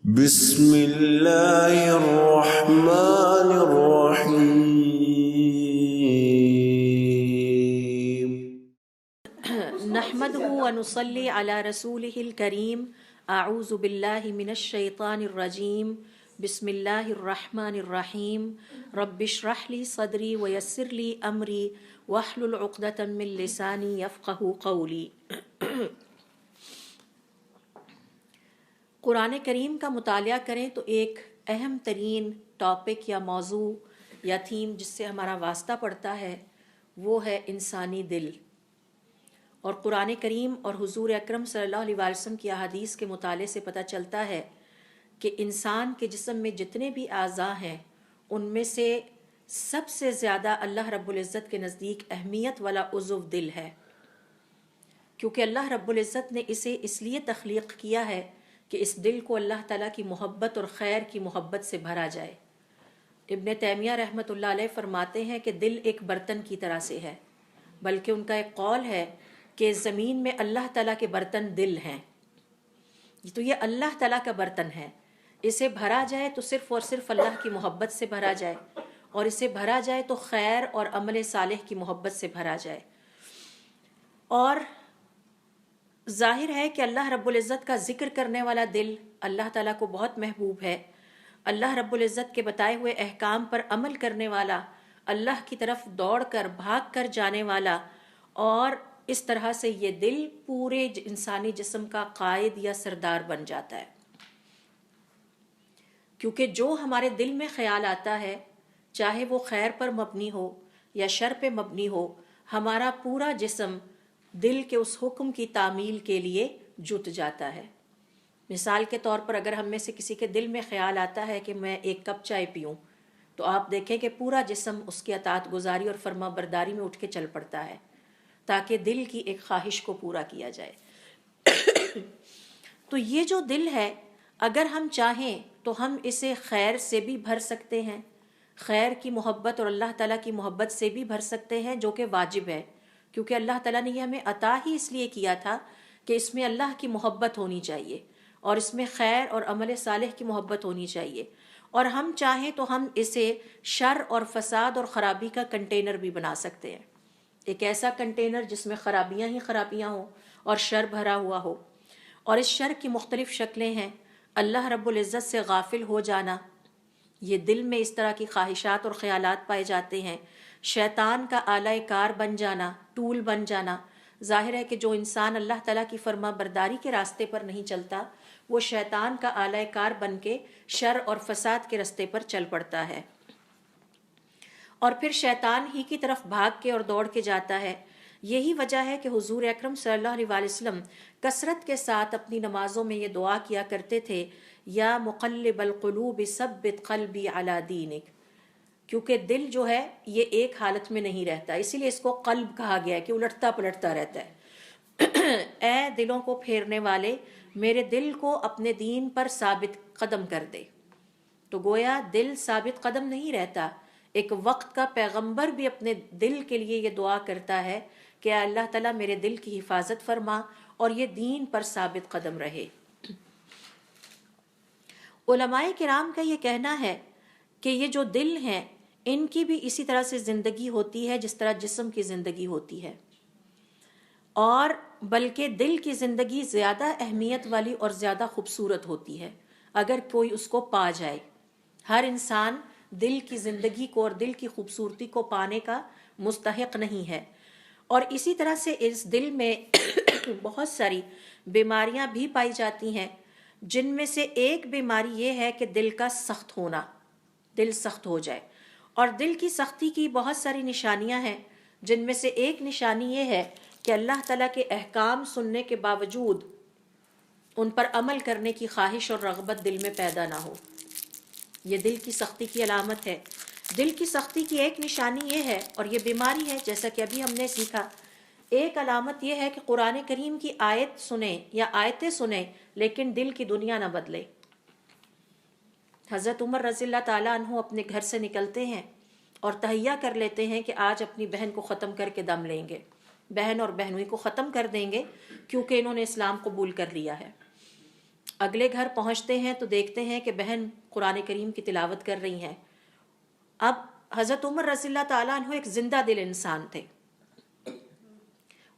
بسم اللہ الرحمن الرحیم نحمده ونصلي على رسوله الكريم اعوذ باللہ من الشیطان الرجیم بسم اللہ الرحمن الرحیم رب اشرح لي صدری ویسر لي امری واحلل عقدۃ من لسانی یفقهوا قولی۔ قرآن کریم کا مطالعہ کریں تو ایک اہم ترین ٹاپک یا موضوع یا تھیم جس سے ہمارا واسطہ پڑتا ہے وہ ہے انسانی دل۔ اور قرآن کریم اور حضور اکرم صلی اللہ علیہ وسلم کی احادیث کے مطالعے سے پتہ چلتا ہے کہ انسان کے جسم میں جتنے بھی اعضاء ہیں ان میں سے سب سے زیادہ اللہ رب العزت کے نزدیک اہمیت والا عضو دل ہے، کیونکہ اللہ رب العزت نے اسے اس لیے تخلیق کیا ہے کہ اس دل کو اللہ تعالیٰ کی محبت اور خیر کی محبت سے بھرا جائے۔ ابن تیمیہ رحمۃ اللہ علیہ فرماتے ہیں کہ دل ایک برتن کی طرح سے ہے، بلکہ ان کا ایک قول ہے کہ زمین میں اللہ تعالیٰ کے برتن دل ہیں، تو یہ اللہ تعالیٰ کا برتن ہے، اسے بھرا جائے تو صرف اور صرف اللہ کی محبت سے بھرا جائے، اور اسے بھرا جائے تو خیر اور عمل صالح کی محبت سے بھرا جائے۔ اور ظاہر ہے کہ اللہ رب العزت کا ذکر کرنے والا دل اللہ تعالیٰ کو بہت محبوب ہے، اللہ رب العزت کے بتائے ہوئے احکام پر عمل کرنے والا، اللہ کی طرف دوڑ کر بھاگ کر جانے والا، اور اس طرح سے یہ دل پورے انسانی جسم کا قائد یا سردار بن جاتا ہے، کیونکہ جو ہمارے دل میں خیال آتا ہے چاہے وہ خیر پر مبنی ہو یا شر پہ مبنی ہو، ہمارا پورا جسم دل کے اس حکم کی تعمیل کے لیے جت جاتا ہے۔ مثال کے طور پر اگر ہم میں سے کسی کے دل میں خیال آتا ہے کہ میں ایک کپ چائے پیوں، تو آپ دیکھیں کہ پورا جسم اس کی اطاعت گزاری اور فرما برداری میں اٹھ کے چل پڑتا ہے تاکہ دل کی ایک خواہش کو پورا کیا جائے۔ تو یہ جو دل ہے اگر ہم چاہیں تو ہم اسے خیر سے بھی بھر سکتے ہیں، خیر کی محبت اور اللہ تعالیٰ کی محبت سے بھی بھر سکتے ہیں، جو کہ واجب ہے، کیونکہ اللہ تعالیٰ نے یہ ہمیں عطا ہی اس لیے کیا تھا کہ اس میں اللہ کی محبت ہونی چاہیے اور اس میں خیر اور عمل صالح کی محبت ہونی چاہیے۔ اور ہم چاہیں تو ہم اسے شر اور فساد اور خرابی کا کنٹینر بھی بنا سکتے ہیں، ایک ایسا کنٹینر جس میں خرابیاں ہی خرابیاں ہوں اور شر بھرا ہوا ہو۔ اور اس شر کی مختلف شکلیں ہیں، اللہ رب العزت سے غافل ہو جانا، یہ دل میں اس طرح کی خواہشات اور خیالات پائے جاتے ہیں، شیطان کا آلہ کار بن جانا، ٹول بن جانا۔ ظاہر ہے کہ جو انسان اللہ تعالیٰ کی فرما برداری کے راستے پر نہیں چلتا وہ شیطان کا آلہ کار بن کے شر اور فساد کے راستے پر چل پڑتا ہے، اور پھر شیطان ہی کی طرف بھاگ کے اور دوڑ کے جاتا ہے۔ یہی وجہ ہے کہ حضور اکرم صلی اللہ علیہ وسلم کثرت کے ساتھ اپنی نمازوں میں یہ دعا کیا کرتے تھے، یا مقلب القلوب ثبت قلبی علی دینک، کیونکہ دل جو ہے یہ ایک حالت میں نہیں رہتا، اسی لیے اس کو قلب کہا گیا ہے کہ الٹتا پلٹتا رہتا ہے۔ اے دلوں کو پھیرنے والے، میرے دل کو اپنے دین پر ثابت قدم کر دے۔ تو گویا دل ثابت قدم نہیں رہتا، ایک وقت کا پیغمبر بھی اپنے دل کے لیے یہ دعا کرتا ہے کہ اے اللہ تعالیٰ میرے دل کی حفاظت فرما اور یہ دین پر ثابت قدم رہے۔ علماء کرام کا یہ کہنا ہے کہ یہ جو دل ہیں ان کی بھی اسی طرح سے زندگی ہوتی ہے جس طرح جسم کی زندگی ہوتی ہے، اور بلکہ دل کی زندگی زیادہ اہمیت والی اور زیادہ خوبصورت ہوتی ہے اگر کوئی اس کو پا جائے۔ ہر انسان دل کی زندگی کو اور دل کی خوبصورتی کو پانے کا مستحق نہیں ہے، اور اسی طرح سے اس دل میں بہت ساری بیماریاں بھی پائی جاتی ہیں، جن میں سے ایک بیماری یہ ہے کہ دل کا سخت ہونا، دل سخت ہو جائے۔ اور دل کی سختی کی بہت ساری نشانیاں ہیں، جن میں سے ایک نشانی یہ ہے کہ اللہ تعالیٰ کے احکام سننے کے باوجود ان پر عمل کرنے کی خواہش اور رغبت دل میں پیدا نہ ہو، یہ دل کی سختی کی علامت ہے۔ دل کی سختی کی ایک نشانی یہ ہے، اور یہ بیماری ہے جیسا کہ ابھی ہم نے سیکھا، ایک علامت یہ ہے کہ قرآن کریم کی آیت سنیں یا آیتیں سنیں لیکن دل کی دنیا نہ بدلے۔ حضرت عمر رضی اللہ تعالیٰ عنہ اپنے گھر سے نکلتے ہیں اور تہیہ کر لیتے ہیں کہ آج اپنی بہن کو ختم کر کے دم لیں گے، بہن اور بہنوئی کو ختم کر دیں گے، کیونکہ انہوں نے اسلام قبول کر لیا ہے۔ اگلے گھر پہنچتے ہیں تو دیکھتے ہیں کہ بہن قرآن کریم کی تلاوت کر رہی ہیں. اب حضرت عمر رضی اللہ تعالیٰ عنہ ایک زندہ دل انسان تھے.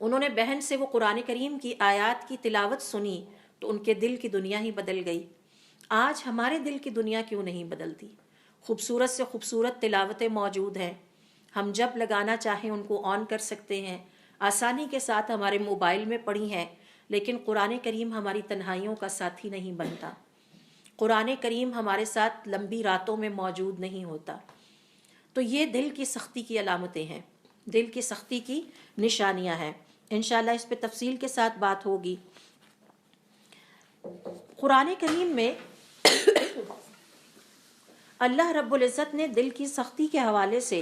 انہوں نے بہن سے وہ قرآن کریم کی آیات کی تلاوت سنی تو ان کے دل کی دنیا ہی بدل گئی. آج ہمارے دل کی دنیا کیوں نہیں بدلتی؟ خوبصورت سے خوبصورت تلاوتیں موجود ہیں، ہم جب لگانا چاہیں ان کو آن کر سکتے ہیں، آسانی کے ساتھ ہمارے موبائل میں پڑھی ہیں، لیکن قرآن کریم ہماری تنہائیوں کا ساتھی نہیں بنتا. قرآن کریم ہمارے ساتھ لمبی راتوں میں موجود نہیں ہوتا. تو یہ دل کی سختی کی علامتیں ہیں، دل کی سختی کی نشانیاں ہیں. انشاءاللہ اس پہ تفصیل کے ساتھ بات ہوگی. قرآن کریم میں اللہ رب العزت نے دل کی سختی کے حوالے سے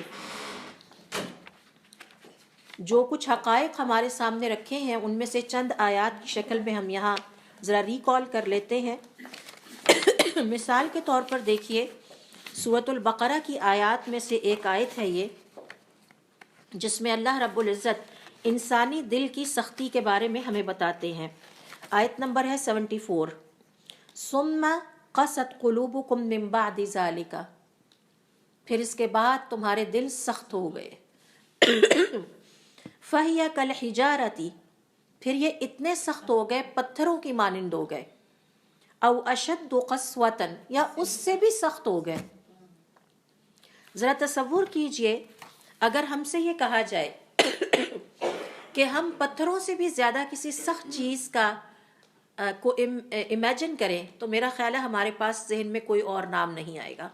جو کچھ حقائق ہمارے سامنے رکھے ہیں ان میں سے چند آیات کی شکل میں ہم یہاں ذرا ریکال کر لیتے ہیں. مثال کے طور پر دیکھیے سورۃ البقرہ کی آیات میں سے ایک آیت ہے یہ، جس میں اللہ رب العزت انسانی دل کی سختی کے بارے میں ہمیں بتاتے ہیں. آیت نمبر ہے 74. ثم قست قلوبکم من بعد ذالک، پھر اس کے بعد تمہارے دل سخت ہو گئے. فَهِيَ كَالْحِجَارَةِ، پھر یہ اتنے سخت ہو گئے پتھروں کی مانند ہو گئے. او اشد قسوة، یا اس سے بھی سخت ہو گئے. ذرا تصور کیجئے اگر ہم سے یہ کہا جائے کہ ہم پتھروں سے بھی زیادہ کسی سخت چیز کا کو امیجن کریں تو میرا خیال ہے ہمارے پاس ذہن میں کوئی اور نام نہیں آئے گا.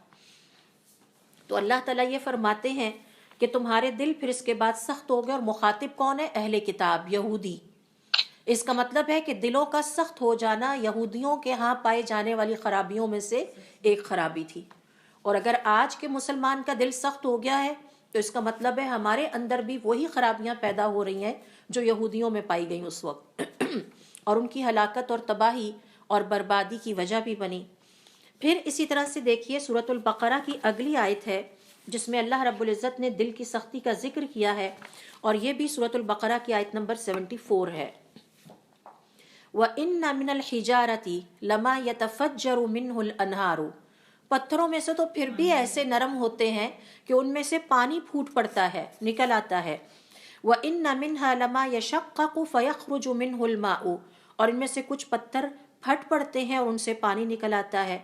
تو اللہ تعالیٰ یہ فرماتے ہیں کہ تمہارے دل پھر اس کے بعد سخت ہو گئے. اور مخاطب کون ہے؟ اہل کتاب، یہودی. اس کا مطلب ہے کہ دلوں کا سخت ہو جانا یہودیوں کے ہاں پائے جانے والی خرابیوں میں سے ایک خرابی تھی. اور اگر آج کے مسلمان کا دل سخت ہو گیا ہے تو اس کا مطلب ہے ہمارے اندر بھی وہی خرابیاں پیدا ہو رہی ہیں جو یہودیوں میں پائی گئیں اس وقت، اور ان کی ہلاکت اور تباہی اور بربادی کی وجہ بھی بنی. پھر اسی طرح سے دیکھیے سورۃ البقرہ کی اگلی آیت ہے جس میں اللہ رب العزت نے دل کی سختی کا ذکر کیا ہے، اور یہ بھی سورۃ البقرہ کی آیت نمبر 74 ہے. وَإِنَّ مِنَ الْحِجَارَةِ لَمَا يَتَفَجَّرُ مِنْهُ الْأَنْهَارُ، پتھروں میں سے تو پھر بھی ایسے نرم ہوتے ہیں کہ ان میں سے پانی پھوٹ پڑتا ہے، نکل آتا ہے. وَإِنَّ مِنْهَا لَمَا يَشَقَّقُ فَيَخْرُجُ مِنْهُ الْمَاءُ، اور ان میں سے کچھ پتھر پھٹ پڑتے ہیں اور ان سے پانی نکل آتا ہے.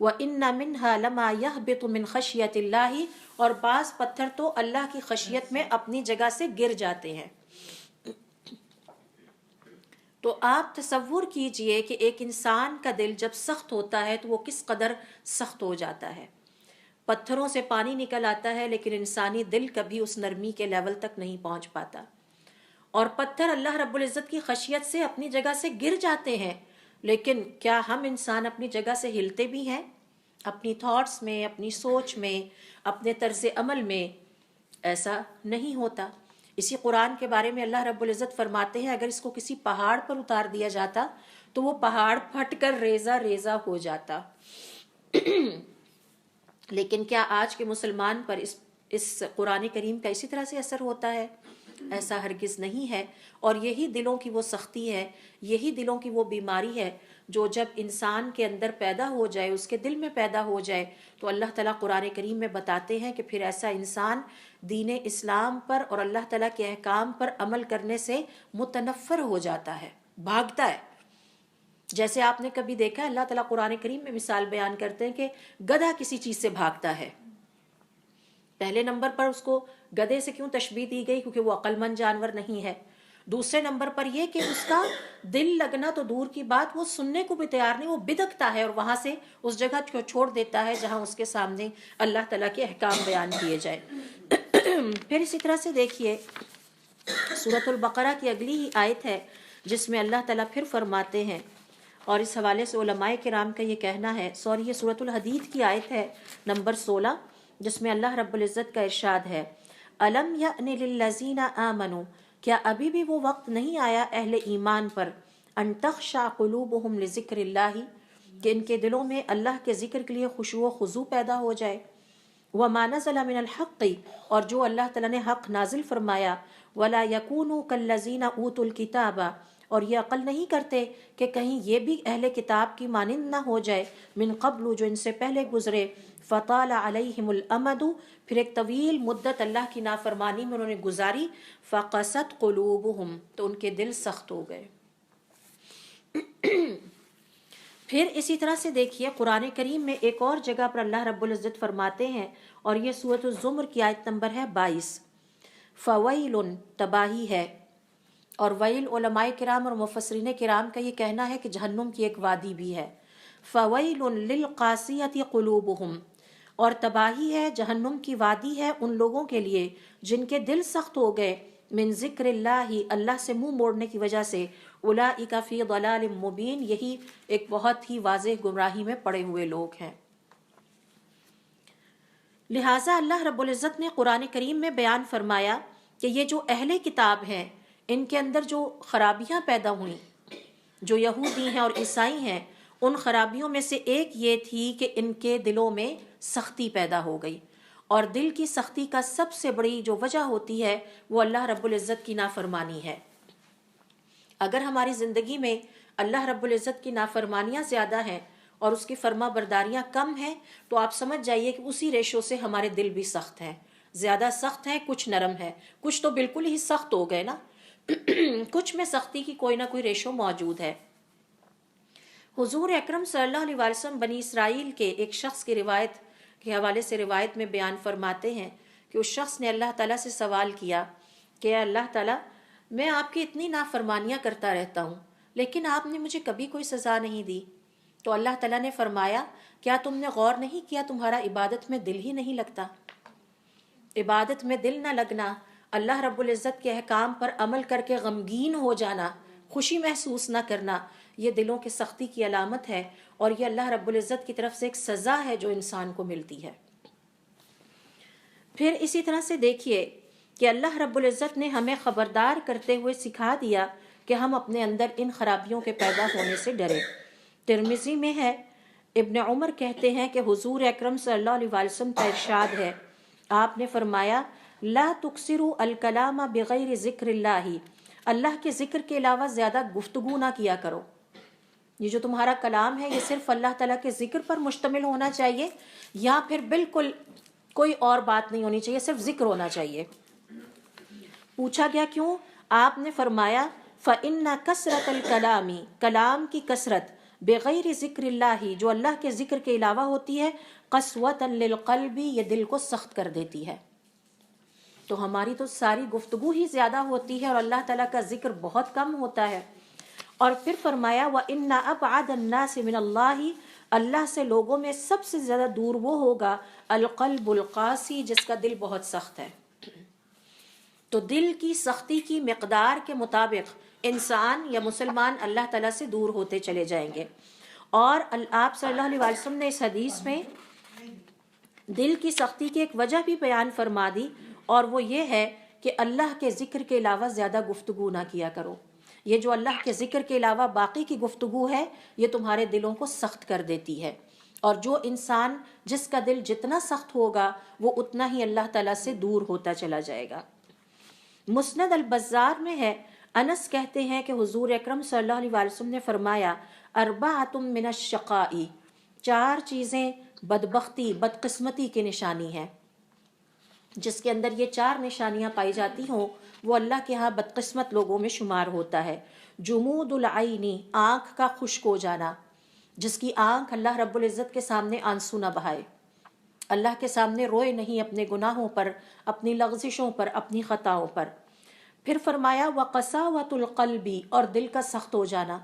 وَإِنَّ مِنْهَا لَمَا يَهْبِطُ مِنْ خَشْيَةِ اللَّهِ، اور بعض پتھر تو اللہ کی خشیت میں اپنی جگہ سے گر جاتے ہیں. تو آپ تصور کیجئے کہ ایک انسان کا دل جب سخت ہوتا ہے تو وہ کس قدر سخت ہو جاتا ہے. پتھروں سے پانی نکل آتا ہے لیکن انسانی دل کبھی اس نرمی کے لیول تک نہیں پہنچ پاتا. اور پتھر اللہ رب العزت کی خشیت سے اپنی جگہ سے گر جاتے ہیں، لیکن کیا ہم انسان اپنی جگہ سے ہلتے بھی ہیں؟ اپنی تھاٹس میں، اپنی سوچ میں، اپنے طرز عمل میں ایسا نہیں ہوتا. اسی قرآن کے بارے میں اللہ رب العزت فرماتے ہیں اگر اس کو کسی پہاڑ پر اتار دیا جاتا تو وہ پہاڑ پھٹ کر ریزہ ریزہ ہو جاتا. لیکن کیا آج کے مسلمان پر اس قرآن کریم کا اسی طرح سے اثر ہوتا ہے؟ ایسا ہرگز نہیں ہے. اور یہی دلوں کی وہ سختی ہے، یہی دلوں کی وہ بیماری ہے جو جب انسان کے اندر پیدا ہو جائے، اس کے دل میں پیدا ہو جائے، تو اللہ تعالیٰ قرآن کریم میں بتاتے ہیں کہ پھر ایسا انسان دین اسلام پر اور اللہ تعالیٰ کے احکام پر عمل کرنے سے متنفر ہو جاتا ہے، بھاگتا ہے. جیسے آپ نے کبھی دیکھا اللہ تعالیٰ قرآن کریم میں مثال بیان کرتے ہیں کہ گدھا کسی چیز سے بھاگتا ہے. پہلے نمبر پر اس کو گدھے سے کیوں تشبیہ دی گئی؟ کیونکہ وہ عقل مند جانور نہیں ہے. دوسرے نمبر پر یہ کہ اس کا دل لگنا تو دور کی بات، وہ سننے کو بھی تیار نہیں، وہ بدکتا ہے اور وہاں سے اس جگہ چھوڑ دیتا ہے جہاں اس کے سامنے اللہ تعالیٰ کے احکام بیان کیے جائیں. پھر اسی طرح سے دیکھیے سورۃ البقرہ کی اگلی ہی آیت ہے جس میں اللہ تعالیٰ پھر فرماتے ہیں، اور اس حوالے سے علماء کرام کا یہ کہنا ہے، یہ سورۃ الحدید کی آیت ہے نمبر 16 جس میں اللہ رب العزت کا ارشاد ہے أَلَمْ يَأْنِ لِلَّذِينَ آمَنُوا، کیا ابھی بھی وہ وقت نہیں آیا اہل ایمان پر، أَن تَخْشَعَ قُلُوبُهُمْ لِذِكْرِ اللَّهِ، کہ ان کے دلوں میں اللہ کے ذکر کے لیے خشوع و خضوع پیدا ہو جائے. وَمَا نَزَلَ مِنَ الْحَقِّ، اور جو اللہ تعالیٰ نے حق نازل فرمایا. وَلَا يَكُونُوا كَالَّذِينَ أُوتُوا الْكِتَابَ، اور یہ عقل نہیں کرتے کہ کہیں یہ بھی اہل کتاب کی مانند نہ ہو جائے، من قبل جو ان سے پہلے گزرے، فطال علیہم الامد پھر ایک طویل مدت اللہ کی نافرمانی میں انہوں نے گزاری، فقست قلوبہم تو ان کے دل سخت ہو گئے۔ پھر اسی طرح سے دیکھیے قرآن کریم میں ایک اور جگہ پر اللہ رب العزت فرماتے ہیں، اور یہ سورۃ الزمر کی آیت نمبر ہے 22، فویل تباہی ہے، اور ویل علماء کرام اور مفسرین کرام کا یہ کہنا ہے کہ جہنم کی ایک وادی بھی ہے، فویل للقاسیۃ قلوبہم، اور تباہی ہے، جہنم کی وادی ہے ان لوگوں کے لیے جن کے دل سخت ہو گئے، من ذکر اللہ اللہ سے منہ موڑنے کی وجہ سے، اولئک فی ضلال مبین یہی ایک بہت ہی واضح گمراہی میں پڑے ہوئے لوگ ہیں۔ لہٰذا اللہ رب العزت نے قرآن کریم میں بیان فرمایا کہ یہ جو اہل کتاب ہیں ان کے اندر جو خرابیاں پیدا ہوئیں، جو یہودی ہیں اور عیسائی ہیں، ان خرابیوں میں سے ایک یہ تھی کہ ان کے دلوں میں سختی پیدا ہو گئی، اور دل کی سختی کا سب سے بڑی جو وجہ ہوتی ہے وہ اللہ رب العزت کی نافرمانی ہے۔ اگر ہماری زندگی میں اللہ رب العزت کی نافرمانیاں زیادہ ہیں اور اس کی فرما برداریاں کم ہیں، تو آپ سمجھ جائیے کہ اسی ریشو سے ہمارے دل بھی سخت ہیں، زیادہ سخت ہیں، کچھ نرم ہے، کچھ تو بالکل ہی سخت ہو گئے نا کچھ میں سختی کی کوئی نہ کوئی ریشو موجود ہے۔ حضور اکرم صلی اللہ علیہ وسلم بنی اسرائیل کے ایک شخص کی روایت کے حوالے سے روایت میں بیان فرماتے ہیں کہ اس شخص نے اللہ تعالیٰ سے سوال کیا کہ اللہ تعالیٰ میں آپ کی اتنی نافرمانیاں کرتا رہتا ہوں لیکن آپ نے مجھے کبھی کوئی سزا نہیں دی۔ تو اللہ تعالیٰ نے فرمایا کیا تم نے غور نہیں کیا تمہارا عبادت میں دل ہی نہیں لگتا؟ عبادت میں دل نہ لگنا، اللہ رب العزت کے احکام پر عمل کر کے غمگین ہو جانا، خوشی محسوس نہ کرنا، یہ دلوں کی سختی کی علامت ہے، اور یہ اللہ رب العزت کی طرف سے ایک سزا ہے جو انسان کو ملتی ہے۔ پھر اسی طرح سے دیکھیے کہ اللہ رب العزت نے ہمیں خبردار کرتے ہوئے سکھا دیا کہ ہم اپنے اندر ان خرابیوں کے پیدا ہونے سے ڈریں۔ ترمذی میں ہے، ابن عمر کہتے ہیں کہ حضور اکرم صلی اللہ علیہ وسلم کا ارشاد ہے، آپ نے فرمایا لا تکثروا الکلام بغیر ذکر اللہ، اللہ کے ذکر کے علاوہ زیادہ گفتگو نہ کیا کرو۔ یہ جو تمہارا کلام ہے یہ صرف اللہ تعالیٰ کے ذکر پر مشتمل ہونا چاہیے، یا پھر بالکل کوئی اور بات نہیں ہونی چاہیے، صرف ذکر ہونا چاہیے۔ پوچھا گیا کیوں؟ آپ نے فرمایا فَإِنَّ كَثْرَةَ الْكَلَامِ، کلام کی کثرت، بغیر ذکر اللہ جو اللہ کے ذکر کے علاوہ ہوتی ہے، قسوۃ للقلب یہ دل کو سخت کر دیتی ہے۔ تو ہماری تو ساری گفتگو ہی زیادہ ہوتی ہے اور اللہ تعالیٰ کا ذکر بہت کم ہوتا ہے۔ اور پھر فرمایا وَإِنَّ أَبْعَدَ النَّاسِ مِنَ اللَّهِ، اللہ سے لوگوں میں سب سے زیادہ دور وہ ہوگا القلب القاسی جس کا دل بہت سخت ہے۔ تو دل کی سختی کی مقدار کے مطابق انسان یا مسلمان اللہ تعالیٰ سے دور ہوتے چلے جائیں گے۔ اور آپ صلی اللہ علیہ وسلم نے اس حدیث میں دل کی سختی کی ایک وجہ بھی بیان فرما دی، اور وہ یہ ہے کہ اللہ کے ذکر کے علاوہ زیادہ گفتگو نہ کیا کرو۔ یہ جو اللہ کے ذکر کے علاوہ باقی کی گفتگو ہے یہ تمہارے دلوں کو سخت کر دیتی ہے، اور جو انسان جس کا دل جتنا سخت ہوگا وہ اتنا ہی اللہ تعالیٰ سے دور ہوتا چلا جائے گا۔ مسند البزار میں ہے، انس کہتے ہیں کہ حضور اکرم صلی اللہ علیہ وسلم نے فرمایا اربعۃ من الشقاء، 4 چیزیں بدبختی بدقسمتی کی نشانی ہیں۔ جس کے اندر یہ 4 نشانیاں پائی جاتی ہوں وہ اللہ کے ہاں بدقسمت لوگوں میں شمار ہوتا ہے۔ جمود العین، آنکھ کا خشک ہو جانا، جس کی آنکھ اللہ رب العزت کے سامنے آنسو نہ بہائے، اللہ کے سامنے روئے نہیں اپنے گناہوں پر، اپنی لغزشوں پر، اپنی خطاؤں پر۔ پھر فرمایا وقساوۃ القلب، اور دل کا سخت ہو جانا،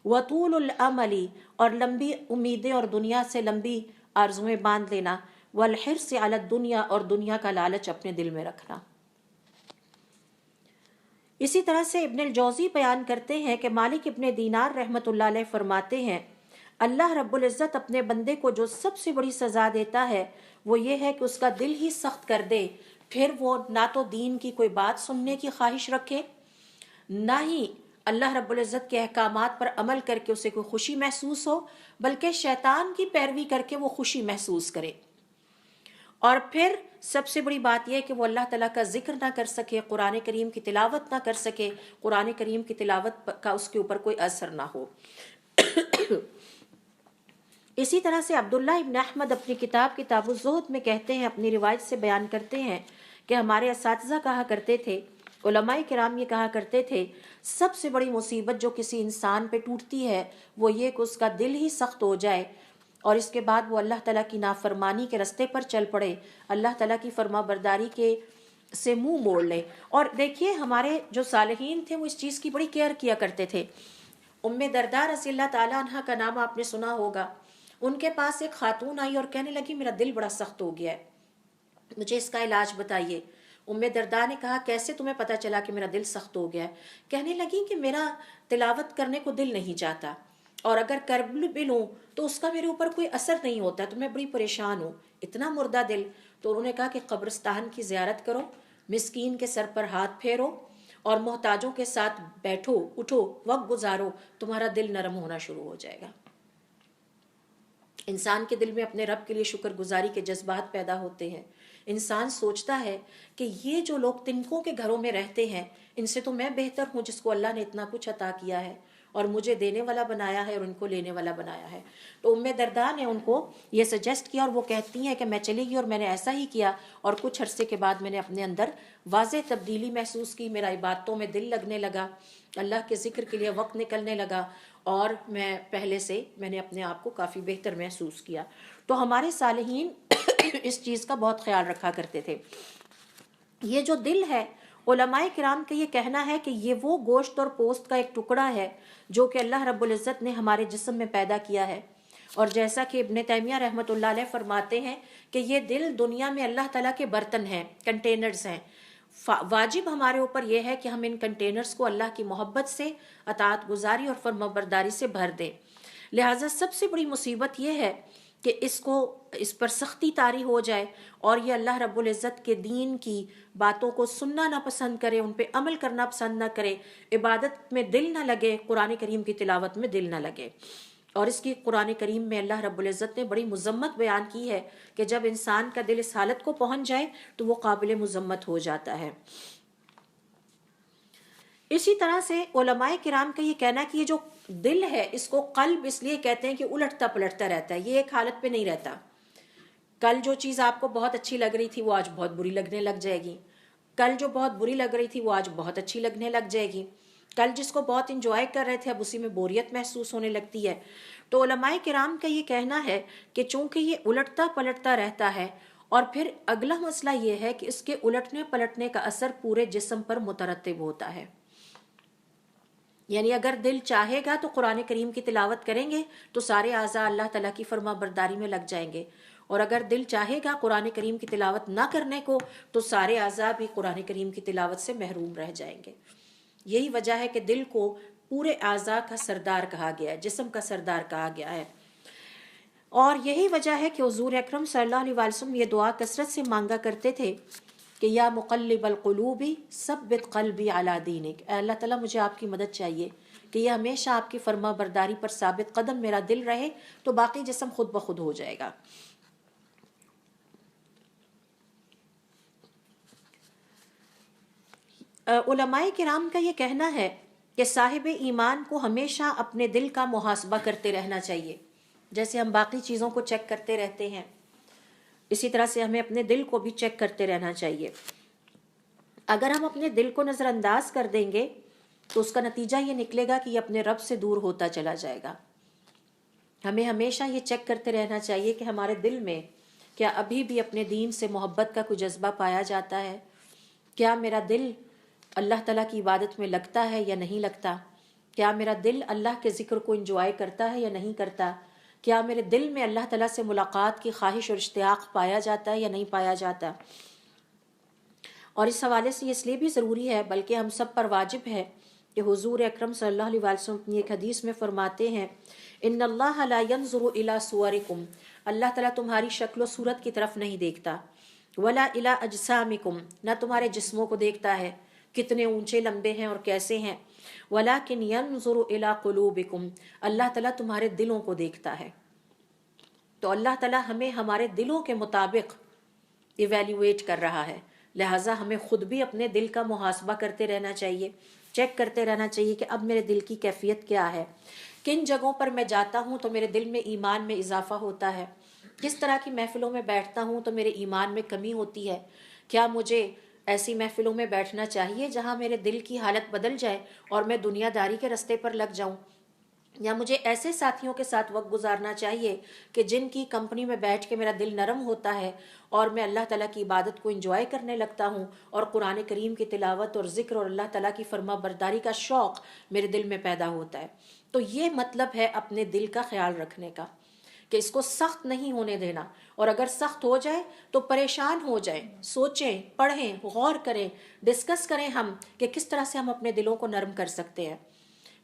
وطول الامل، اور لمبی امیدیں اور دنیا سے لمبی آرزویں باندھ لینا، والحرص علی الدنیا، اور دنیا کا لالچ اپنے دل میں رکھنا۔ اسی طرح سے ابن الجوزی بیان کرتے ہیں کہ مالک ابن دینار رحمۃ اللہ علیہ فرماتے ہیں اللہ رب العزت اپنے بندے کو جو سب سے بڑی سزا دیتا ہے وہ یہ ہے کہ اس کا دل ہی سخت کر دے، پھر وہ نہ تو دین کی کوئی بات سننے کی خواہش رکھے، نہ ہی اللہ رب العزت کے احکامات پر عمل کر کے اسے کوئی خوشی محسوس ہو، بلکہ شیطان کی پیروی کر کے وہ خوشی محسوس کرے۔ اور پھر سب سے بڑی بات یہ ہے کہ وہ اللہ تعالیٰ کا ذکر نہ کر سکے، قرآن کریم کی تلاوت نہ کر سکے، قرآن کریم کی تلاوت کا اس کے اوپر کوئی اثر نہ ہو۔ اسی طرح سے عبداللہ ابن احمد اپنی کتاب الزہد میں کہتے ہیں، اپنی روایت سے بیان کرتے ہیں کہ ہمارے اساتذہ کہا کرتے تھے، علماء کرام یہ کہا کرتے تھے، سب سے بڑی مصیبت جو کسی انسان پہ ٹوٹتی ہے وہ یہ کہ اس کا دل ہی سخت ہو جائے اور اس کے بعد وہ اللہ تعالیٰ کی نافرمانی کے رستے پر چل پڑے، اللہ تعالیٰ کی فرما برداری کے سے منہ موڑ لے۔ اور دیکھیے ہمارے جو صالحین تھے وہ اس چیز کی بڑی کیئر کیا کرتے تھے۔ ام درداء رضی اللہ تعالیٰ عنہ کا نام آپ نے سنا ہوگا، ان کے پاس ایک خاتون آئی اور کہنے لگی میرا دل بڑا سخت ہو گیا ہے، مجھے اس کا علاج بتائیے۔ ام درداء نے کہا کیسے تمہیں پتہ چلا کہ میرا دل سخت ہو گیا ہے؟ کہنے لگی کہ میرا تلاوت کرنے کو دل نہیں چاہتا، اور اگر کر بھی لوں تو اس کا میرے اوپر کوئی اثر نہیں ہوتا، تو میں بڑی پریشان ہوں، اتنا مردہ دل۔ تو انہوں نے کہا کہ قبرستان کی زیارت کرو، مسکین کے سر پر ہاتھ پھیرو اور محتاجوں کے ساتھ بیٹھو، اٹھو، وقت گزارو، تمہارا دل نرم ہونا شروع ہو جائے گا۔ انسان کے دل میں اپنے رب کے لیے شکر گزاری کے جذبات پیدا ہوتے ہیں۔ انسان سوچتا ہے کہ یہ جو لوگ تنکوں کے گھروں میں رہتے ہیں ان سے تو میں بہتر ہوں جس کو اللہ نے اتنا کچھ عطا کیا ہے اور مجھے دینے والا بنایا ہے اور ان کو لینے والا بنایا ہے۔ تو ام درداء نے ان کو یہ سجیسٹ کیا اور وہ کہتی ہیں کہ میں چلی گئی اور میں نے ایسا ہی کیا، اور کچھ عرصے کے بعد میں نے اپنے اندر واضح تبدیلی محسوس کی، میرا عبادتوں میں دل لگنے لگا، اللہ کے ذکر کے لیے وقت نکلنے لگا، اور میں پہلے سے میں نے اپنے آپ کو کافی بہتر محسوس کیا۔ تو ہمارے صالحین اس چیز کا بہت خیال رکھا کرتے تھے۔ یہ جو دل ہے، علماء کرام کا یہ کہنا ہے کہ یہ وہ گوشت اور پوست کا ایک ٹکڑا ہے جو کہ اللہ رب العزت نے ہمارے جسم میں پیدا کیا ہے، اور جیسا کہ ابن تیمیہ رحمۃ اللہ علیہ فرماتے ہیں کہ یہ دل دنیا میں اللہ تعالیٰ کے برتن ہیں، کنٹینرز ہیں۔ واجب ہمارے اوپر یہ ہے کہ ہم ان کنٹینرز کو اللہ کی محبت سے، اطاعت گزاری اور فرمانبرداری سے بھر دیں۔ لہٰذا سب سے بڑی مصیبت یہ ہے کہ اس پر سختی طاری ہو جائے اور یہ اللہ رب العزت کے دین کی باتوں کو سننا نہ پسند کرے، ان پہ عمل کرنا پسند نہ کرے، عبادت میں دل نہ لگے، قرآن کریم کی تلاوت میں دل نہ لگے۔ اور اس کی قرآن کریم میں اللہ رب العزت نے بڑی مذمت بیان کی ہے کہ جب انسان کا دل اس حالت کو پہنچ جائے تو وہ قابل مذمت ہو جاتا ہے۔ اسی طرح سے علماء کرام کا یہ کہنا ہے کہ یہ جو دل ہے اس کو قلب اس لیے کہتے ہیں کہ الٹتا پلٹتا رہتا ہے، یہ ایک حالت پہ نہیں رہتا۔ کل جو چیز آپ کو بہت اچھی لگ رہی تھی وہ آج بہت بری لگنے لگ جائے گی، کل جو بہت بری لگ رہی تھی وہ آج بہت اچھی لگنے لگ جائے گی، کل جس کو بہت انجوائے کر رہے تھے اب اسی میں بوریت محسوس ہونے لگتی ہے۔ تو علماء کرام کا یہ کہنا ہے کہ چونکہ یہ الٹتا پلٹتا رہتا ہے، اور پھر اگلا مسئلہ یہ ہے کہ اس کے الٹنے پلٹنے کا اثر پورے جسم پر مترتب ہوتا ہے۔ یعنی اگر دل چاہے گا تو قرآن کریم کی تلاوت کریں گے تو سارے اعضاء اللہ تعالیٰ کی فرما برداری میں لگ جائیں گے، اور اگر دل چاہے گا قرآن کریم کی تلاوت نہ کرنے کو تو سارے اعضاء بھی قرآن کریم کی تلاوت سے محروم رہ جائیں گے۔ یہی وجہ ہے کہ دل کو پورے اعضاء کا سردار کہا گیا ہے، جسم کا سردار کہا گیا ہے، اور یہی وجہ ہے کہ حضور اکرم صلی اللہ علیہ وسلم یہ دعا کثرت سے مانگا کرتے تھے کہ یا مقلب القلوب ثبت قلبی علی دینک، اے اللہ تعالیٰ مجھے آپ کی مدد چاہیے کہ یہ ہمیشہ آپ کی فرما برداری پر ثابت قدم میرا دل رہے، تو باقی جسم خود بخود ہو جائے گا۔ علماء کرام کا یہ کہنا ہے کہ صاحب ایمان کو ہمیشہ اپنے دل کا محاسبہ کرتے رہنا چاہیے، جیسے ہم باقی چیزوں کو چیک کرتے رہتے ہیں اسی طرح سے ہمیں اپنے دل کو بھی چیک کرتے رہنا چاہیے۔ اگر ہم اپنے دل کو نظر انداز کر دیں گے تو اس کا نتیجہ یہ نکلے گا کہ یہ اپنے رب سے دور ہوتا چلا جائے گا۔ ہمیں ہمیشہ یہ چیک کرتے رہنا چاہیے کہ ہمارے دل میں کیا ابھی بھی اپنے دین سے محبت کا کوئی جذبہ پایا جاتا ہے، کیا میرا دل اللہ تعالیٰ کی عبادت میں لگتا ہے یا نہیں لگتا، کیا میرا دل اللہ کے ذکر کو انجوائے کرتا ہے یا نہیں کرتا، کیا میرے دل میں اللہ تعالیٰ سے ملاقات کی خواہش اور اشتیاق پایا جاتا ہے یا نہیں پایا جاتا۔ اور اس حوالے سے یہ اس لیے بھی ضروری ہے بلکہ ہم سب پر واجب ہے کہ حضور اکرم صلی اللہ علیہ وسلم اپنی ایک حدیث میں فرماتے ہیں ان اللہ لا ينظر الى صورکم، اللہ تعالیٰ تمہاری شکل و صورت کی طرف نہیں دیکھتا، ولا الى اجسامکم، نہ تمہارے جسموں کو دیکھتا ہے کتنے اونچے لمبے ہیں اور کیسے ہیں، ولکن ينظر الى قلوبکم، اللہ تعالیٰ تمہارے دلوں کو دیکھتا ہے۔ تو اللہ تعالیٰ ہمیں ہمارے دلوں کے مطابق ایویلیویٹ کر رہا ہے. لہٰذا ہمیں خود بھی اپنے دل کا محاسبہ کرتے رہنا چاہیے، چیک کرتے رہنا چاہیے کہ اب میرے دل کی کیفیت کیا ہے، کن جگہوں پر میں جاتا ہوں تو میرے دل میں ایمان میں اضافہ ہوتا ہے، کس طرح کی محفلوں میں بیٹھتا ہوں تو میرے ایمان میں کمی ہوتی ہے. کیا مجھے ایسی محفلوں میں بیٹھنا چاہیے جہاں میرے دل کی حالت بدل جائے اور میں دنیا داری کے رستے پر لگ جاؤں، یا مجھے ایسے ساتھیوں کے ساتھ وقت گزارنا چاہیے کہ جن کی کمپنی میں بیٹھ کے میرا دل نرم ہوتا ہے اور میں اللہ تعالیٰ کی عبادت کو انجوائے کرنے لگتا ہوں اور قرآن کریم کی تلاوت اور ذکر اور اللہ تعالیٰ کی فرما برداری کا شوق میرے دل میں پیدا ہوتا ہے. تو یہ مطلب ہے اپنے دل کا خیال رکھنے کا کہ اس کو سخت نہیں ہونے دینا، اور اگر سخت ہو جائے تو پریشان ہو جائیں، سوچیں، پڑھیں، غور کریں، ڈسکس کریں ہم کہ کس طرح سے ہم اپنے دلوں کو نرم کر سکتے ہیں.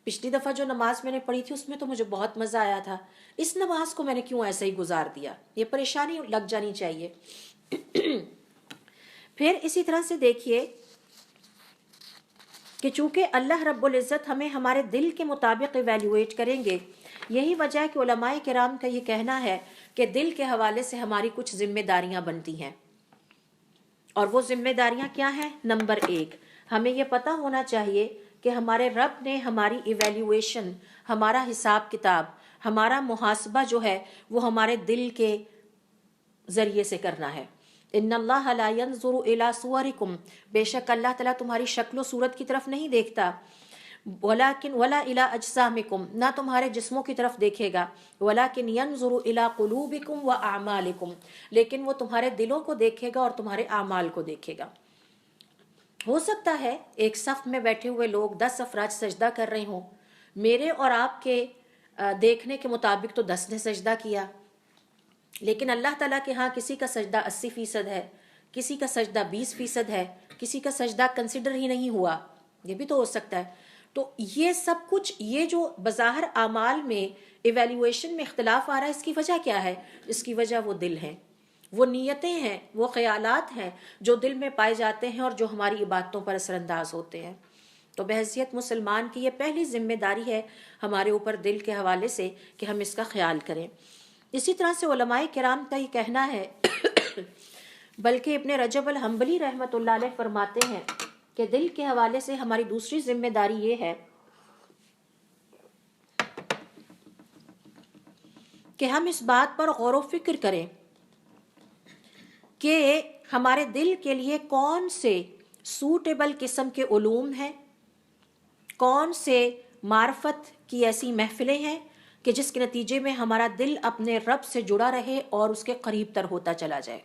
پچھلی دفعہ جو نماز میں نے پڑھی تھی اس میں تو مجھے بہت مزہ آیا تھا، اس نماز کو میں نے کیوں ایسے ہی گزار دیا، یہ پریشانی لگ جانی چاہیے. پھر اسی طرح سے دیکھیے کہ چونکہ اللہ رب العزت ہمیں ہمارے دل کے مطابق ایویلیویٹ کریں گے، یہی وجہ ہے کہ علماء کرام کا یہ کہنا ہے کہ دل کے حوالے سے ہماری کچھ ذمہ داریاں بنتی ہیں. اور وہ ذمہ داریاں کیا ہیں؟ نمبر 1، ہمیں یہ پتہ ہونا چاہیے کہ ہمارے رب نے ہماری ایویلیویشن، ہمارا حساب کتاب، ہمارا محاسبہ جو ہے وہ ہمارے دل کے ذریعے سے کرنا ہے. ان اللہ لا ينظر الى صورکم، بے شک اللہ تعالیٰ تمہاری شکل و صورت کی طرف نہیں دیکھتا، ولیکن ولا الى اجسامکم، نہ تمہارے جسموں کی طرف دیکھے گا، ولیکن ينظر الى قلوبکم واعمالکم، لیکن وہ تمہارے دلوں کو دیکھے گا اور تمہارے اعمال کو دیکھے گا. ہو سکتا ہے ایک صف میں بیٹھے ہوئے لوگ 10 افراد سجدہ کر رہے ہوں، میرے اور آپ کے دیکھنے کے مطابق تو 10 نے سجدہ کیا، لیکن اللہ تعالیٰ کے ہاں کسی کا سجدہ 80% ہے، کسی کا سجدہ 20% ہے، کسی کا سجدہ کنسیڈر ہی نہیں ہوا، یہ بھی تو ہو سکتا ہے. تو یہ سب کچھ، یہ جو بظاہر اعمال میں ایویلیویشن میں اختلاف آ رہا ہے، اس کی وجہ کیا ہے؟ اس کی وجہ وہ دل ہیں، وہ نیتیں ہیں، وہ خیالات ہیں جو دل میں پائے جاتے ہیں اور جو ہماری عبادتوں پر اثر انداز ہوتے ہیں. تو بحیثیت مسلمان کی یہ پہلی ذمہ داری ہے ہمارے اوپر دل کے حوالے سے کہ ہم اس کا خیال کریں. اسی طرح سے علماء کرام کا یہ کہنا ہے بلکہ ابن رجب الحنبلی رحمۃ اللہ علیہ فرماتے ہیں کہ دل کے حوالے سے ہماری دوسری ذمہ داری یہ ہے کہ ہم اس بات پر غور و فکر کریں کہ ہمارے دل کے لیے کون سے سوٹیبل قسم کے علوم ہیں، کون سے معرفت کی ایسی محفلیں ہیں کہ جس کے نتیجے میں ہمارا دل اپنے رب سے جڑا رہے اور اس کے قریب تر ہوتا چلا جائے.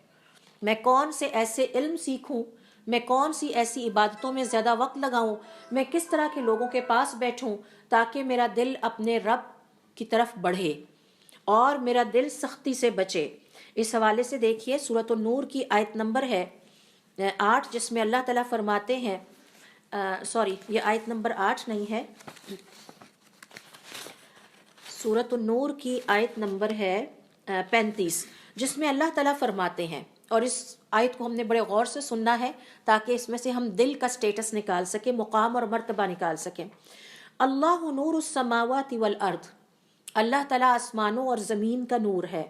میں کون سے ایسے علم سیکھوں، میں کون سی ایسی عبادتوں میں زیادہ وقت لگاؤں، میں کس طرح کے لوگوں کے پاس بیٹھوں تاکہ میرا دل اپنے رب کی طرف بڑھے اور میرا دل سختی سے بچے. اس حوالے سے دیکھیے سورۃ النور کی آیت نمبر ہے 8، جس میں اللہ تعالیٰ فرماتے ہیں، یہ آیت نمبر 8 نہیں ہے، سورۃ النور کی آیت نمبر ہے 35، جس میں اللہ تعالیٰ فرماتے ہیں، اور اس آیت کو ہم نے بڑے غور سے سننا ہے تاکہ اس میں سے ہم دل کا سٹیٹس نکال سکیں، مقام اور مرتبہ نکال سکیں. اللہ نور السماوات والارض، اللہ تعالیٰ آسمانوں اور زمین کا نور ہے.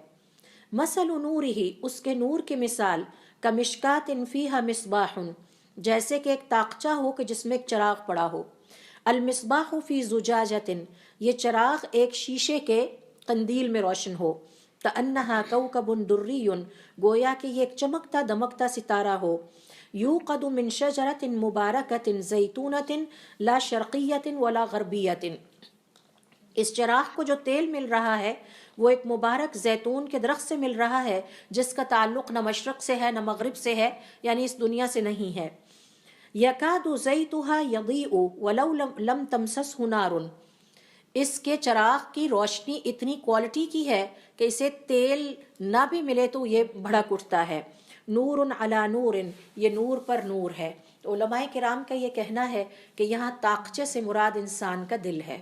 مثل نورہ، اس کے نور کی مثال، کمشکات فیہا مصباح، جیسے کہ ایک تاقچہ ہو کہ جس میں ایک چراغ پڑا ہو. المصباح فی زجاجۃ، یہ چراغ ایک شیشے کے قندیل میں روشن ہو. کأنہا کوکب دری، گویا کہ یہ ایک چمکتا دمکتا ستارہ ہو. یوقد من شجرۃ مبارکۃ زیتونۃ لا شرقیۃ ولا غربیۃ، اس چراغ کو جو تیل مل رہا ہے وہ ایک مبارک زیتون کے درخت سے مل رہا ہے جس کا تعلق نہ مشرق سے ہے نہ مغرب سے ہے، یعنی اس دنیا سے نہیں ہے. یکاد زیتھا یضیء ولو لم تمسسہ نار، اس کے چراغ کی روشنی اتنی کوالٹی کی ہے کہ اسے تیل نہ بھی ملے تو یہ بھڑک اٹھتا ہے. نور علی نور، یہ نور پر نور ہے. تو علماء کرام کا یہ کہنا ہے کہ یہاں طاقچے سے مراد انسان کا دل ہے.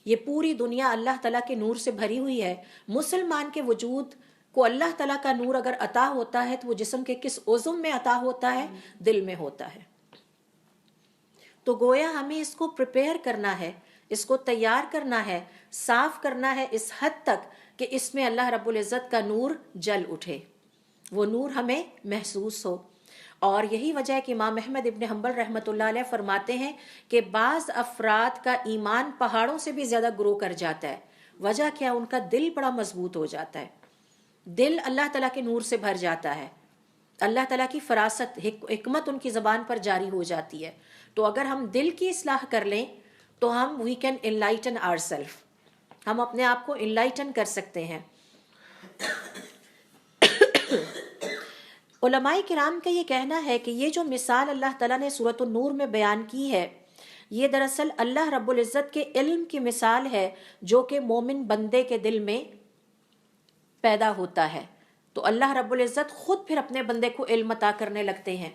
یہ پوری دنیا اللہ تعالیٰ کے نور سے بھری ہوئی ہے. مسلمان کے وجود کو اللہ تعالیٰ کا نور اگر عطا ہوتا ہے تو وہ جسم کے کس عضو میں عطا ہوتا ہے؟ دل میں ہوتا ہے. تو گویا ہمیں اس کو پریپیئر کرنا ہے، اس کو تیار کرنا ہے، صاف کرنا ہے اس حد تک کہ اس میں اللہ رب العزت کا نور جل اٹھے. وہ نور ہمیں محسوس ہو. اور یہی وجہ ہے کہ امام احمد ابن حنبل رحمۃ اللہ علیہ فرماتے ہیں کہ بعض افراد کا ایمان پہاڑوں سے بھی زیادہ گرو کر جاتا ہے. وجہ کیا؟ ان کا دل بڑا مضبوط ہو جاتا ہے، دل اللہ تعالیٰ کے نور سے بھر جاتا ہے، اللہ تعالیٰ کی فراست حکمت ان کی زبان پر جاری ہو جاتی ہے. تو اگر ہم دل کی اصلاح کر لیں تو ہم we can enlighten our self, ہم اپنے آپ کو انلائٹن کر سکتے ہیں. علماء کرام کا یہ کہنا ہے کہ یہ جو مثال اللہ تعالیٰ نے سورۃ النور میں بیان کی ہے، یہ دراصل اللہ رب العزت کے علم کی مثال ہے جو کہ مومن بندے کے دل میں پیدا ہوتا ہے. تو اللہ رب العزت خود پھر اپنے بندے کو علم عطا کرنے لگتے ہیں.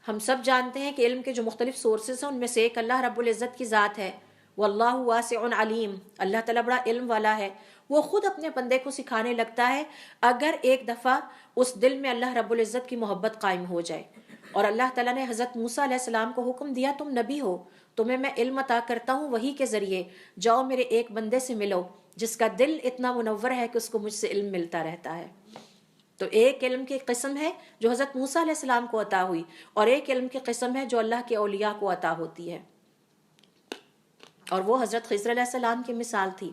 ہم سب جانتے ہیں کہ علم کے جو مختلف سورسز ہیں ان میں سے ایک اللہ رب العزت کی ذات ہے. واللہ واسع علیم، اللہ تعالیٰ بڑا علم والا ہے. وہ خود اپنے بندے کو سکھانے لگتا ہے اگر ایک دفعہ اس دل میں اللہ رب العزت کی محبت قائم ہو جائے. اور اللہ تعالیٰ نے حضرت موسیٰ علیہ السلام کو حکم دیا تم نبی ہو، تمہیں میں علم عطا کرتا ہوں وحی کے ذریعے، جاؤ میرے ایک بندے سے ملو جس کا دل اتنا منور ہے کہ اس کو مجھ سے علم ملتا رہتا ہے. تو ایک علم کی قسم ہے جو حضرت موسیٰ علیہ السلام کو عطا ہوئی، اور ایک علم کی قسم ہے جو اللہ کے اولیاء کو عطا ہوتی ہے، اور وہ حضرت خضر علیہ السلام کی مثال تھی.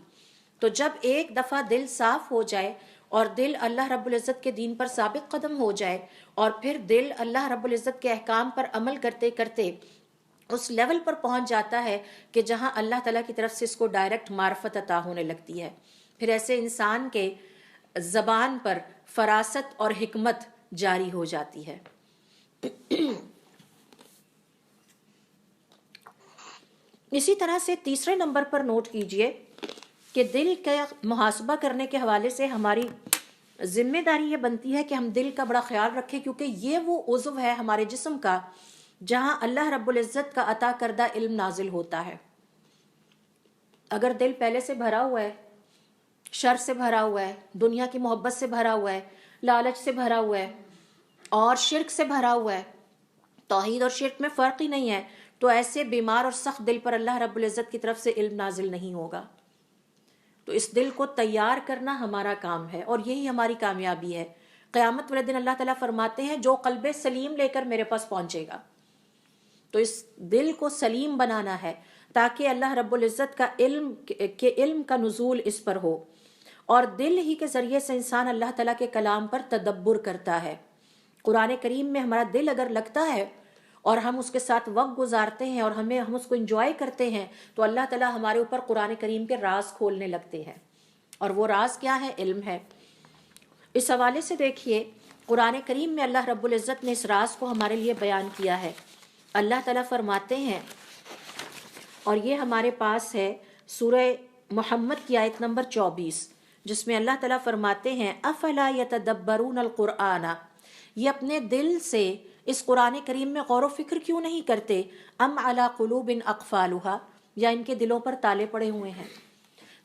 تو جب ایک دفعہ دل صاف ہو جائے اور دل اللہ رب العزت کے دین پر ثابت قدم ہو جائے، اور پھر دل اللہ رب العزت کے احکام پر عمل کرتے کرتے اس لیول پر پہنچ جاتا ہے کہ جہاں اللہ تعالیٰ کی طرف سے اس کو ڈائریکٹ معرفت عطا ہونے لگتی ہے، پھر ایسے انسان کے زبان پر فراست اور حکمت جاری ہو جاتی ہے. اسی طرح سے تیسرے نمبر پر نوٹ کیجئے کہ دل کا محاسبہ کرنے کے حوالے سے ہماری ذمہ داری یہ بنتی ہے کہ ہم دل کا بڑا خیال رکھیں، کیونکہ یہ وہ عضو ہے ہمارے جسم کا جہاں اللہ رب العزت کا عطا کردہ علم نازل ہوتا ہے. اگر دل پہلے سے بھرا ہوا ہے، شر سے بھرا ہوا ہے، دنیا کی محبت سے بھرا ہوا ہے، لالچ سے بھرا ہوا ہے اور شرک سے بھرا ہوا ہے، توحید اور شرک میں فرق ہی نہیں ہے، تو ایسے بیمار اور سخت دل پر اللہ رب العزت کی طرف سے علم نازل نہیں ہوگا. تو اس دل کو تیار کرنا ہمارا کام ہے، اور یہی ہماری کامیابی ہے. قیامت والے دن اللہ تعالیٰ فرماتے ہیں جو قلب سلیم لے کر میرے پاس پہنچے گا. تو اس دل کو سلیم بنانا ہے تاکہ اللہ رب العزت کا علم کا نزول اس پر ہو، اور دل ہی کے ذریعے سے انسان اللہ تعالیٰ کے کلام پر تدبر کرتا ہے. قرآن کریم میں ہمارا دل اگر لگتا ہے اور ہم اس کے ساتھ وقت گزارتے ہیں اور ہم اس کو انجوائے کرتے ہیں تو اللہ تعالیٰ ہمارے اوپر قرآن کریم کے راز کھولنے لگتے ہیں، اور وہ راز کیا ہے؟ علم ہے. اس حوالے سے دیکھیے قرآن کریم میں اللہ رب العزت نے اس راز کو ہمارے لیے بیان کیا ہے. اللہ تعالیٰ فرماتے ہیں، اور یہ ہمارے پاس ہے سورہ محمد کی آیت نمبر 24، جس میں اللہ تعالیٰ فرماتے ہیں افلا یتدبرون القرآن، یہ اپنے دل سے اس قرآن کریم میں غور و فکر کیوں نہیں کرتے، ام علی قلوب اقفالها، یا ان کے دلوں پر تالے پڑے ہوئے ہیں.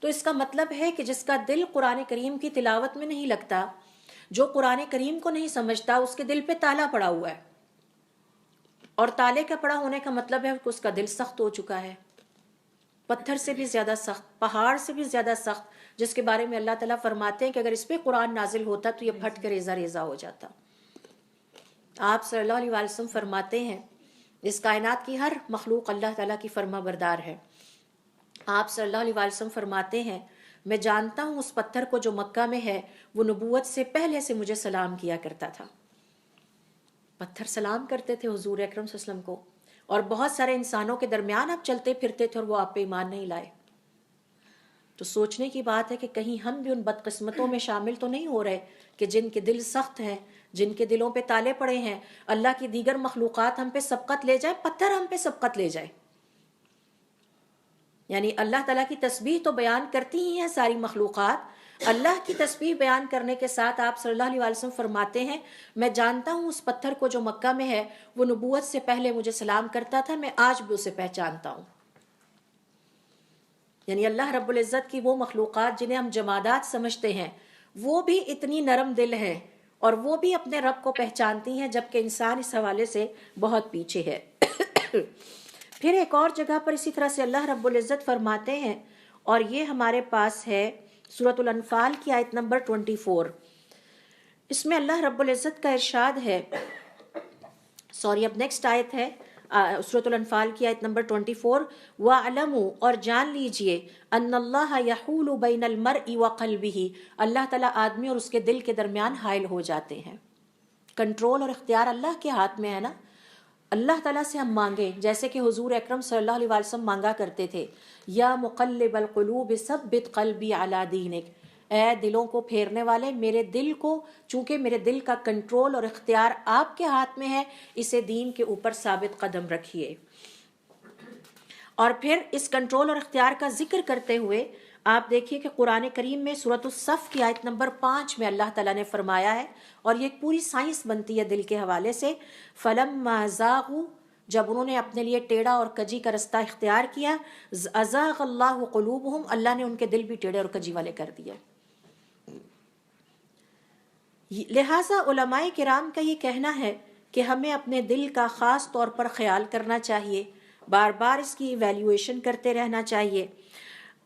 تو اس کا مطلب ہے کہ جس کا دل قرآن کریم کی تلاوت میں نہیں لگتا، جو قرآن کریم کو نہیں سمجھتا، اس کے دل پہ تالا پڑا ہوا ہے. اور تالے کا پڑا ہونے کا مطلب ہے کہ اس کا دل سخت ہو چکا ہے، پتھر سے بھی زیادہ سخت، پہاڑ سے بھی زیادہ سخت، جس کے بارے میں اللہ تعالیٰ فرماتے ہیں کہ اگر اس پہ قرآن نازل ہوتا تو یہ پھٹ کر ریزہ ریزہ ہو جاتا. آپ صلی اللہ علیہ وسلم فرماتے ہیں اس کائنات کی ہر مخلوق اللہ تعالیٰ کی فرما بردار ہے. آپ صلی اللہ علیہ وسلم فرماتے ہیں میں جانتا ہوں اس پتھر کو جو مکہ میں ہے وہ نبوت سے پہلے سے مجھے سلام کیا کرتا تھا. پتھر سلام کرتے تھے حضور اکرم صلی اللہ علیہ وسلم کو، اور بہت سارے انسانوں کے درمیان آپ چلتے پھرتے تھے اور وہ آپ پہ ایمان نہیں لائے. تو سوچنے کی بات ہے کہ کہیں ہم بھی ان بدقسمتوں میں شامل تو نہیں ہو رہے کہ جن کے دل سخت ہیں، جن کے دلوں پہ تالے پڑے ہیں، اللہ کی دیگر مخلوقات ہم پہ سبقت لے جائے، پتھر ہم پہ سبقت لے جائے. یعنی اللہ تعالیٰ کی تسبیح تو بیان کرتی ہی ہیں ساری مخلوقات، اللہ کی تسبیح بیان کرنے کے ساتھ آپ صلی اللہ علیہ وسلم فرماتے ہیں میں جانتا ہوں اس پتھر کو جو مکہ میں ہے وہ نبوت سے پہلے مجھے سلام کرتا تھا، میں آج بھی اسے پہچانتا ہوں. یعنی اللہ رب العزت کی وہ مخلوقات جنہیں ہم جمادات سمجھتے ہیں وہ بھی اتنی نرم دل ہیں اور وہ بھی اپنے رب کو پہچانتی ہیں، جبکہ انسان اس حوالے سے بہت پیچھے ہے. پھر ایک اور جگہ پر اسی طرح سے اللہ رب العزت فرماتے ہیں، اور یہ ہمارے پاس ہے سورۃ الانفال کی آیت نمبر 24، اس میں اللہ رب العزت کا ارشاد ہے، اب نیکسٹ آیت ہے سورۃ الانفال کی آیت نمبر 24، وَاعْلَمُوا، اور جان لیجئے، ان اللہ یحول بین المرء وقلبہ، اللہ تعالیٰ آدمی اور اس کے دل کے درمیان حائل ہو جاتے ہیں۔ کنٹرول اور اختیار اللہ کے ہاتھ میں ہے نا۔ اللہ تعالیٰ سے ہم مانگیں، جیسے کہ حضور اکرم صلی اللہ علیہ وسلم مانگا کرتے تھے، یا مقلب القلوب ثبت قلبی علی دینک، اے دلوں کو پھیرنے والے، میرے دل کو، چونکہ میرے دل کا کنٹرول اور اختیار آپ کے ہاتھ میں ہے، اسے دین کے اوپر ثابت قدم رکھیے۔ اور پھر اس کنٹرول اور اختیار کا ذکر کرتے ہوئے آپ دیکھیے کہ قرآن کریم میں سورۃ الصف کی آیت نمبر 5 میں اللہ تعالیٰ نے فرمایا ہے، اور یہ ایک پوری سائنس بنتی ہے دل کے حوالے سے، فَلَمَّا زَاغُوا، جب انہوں نے اپنے لیے ٹیڑھا اور کجی کا رستہ اختیار کیا، أَزَاغَ اللَّهُ قُلُوبَهُمْ، اللہ نے ان کے دل بھی ٹیڑھے اور کجی والے کر دیے۔ لہٰذا علماء کرام کا یہ کہنا ہے کہ ہمیں اپنے دل کا خاص طور پر خیال کرنا چاہیے، بار بار اس کی ایویلیویشن کرتے رہنا چاہیے۔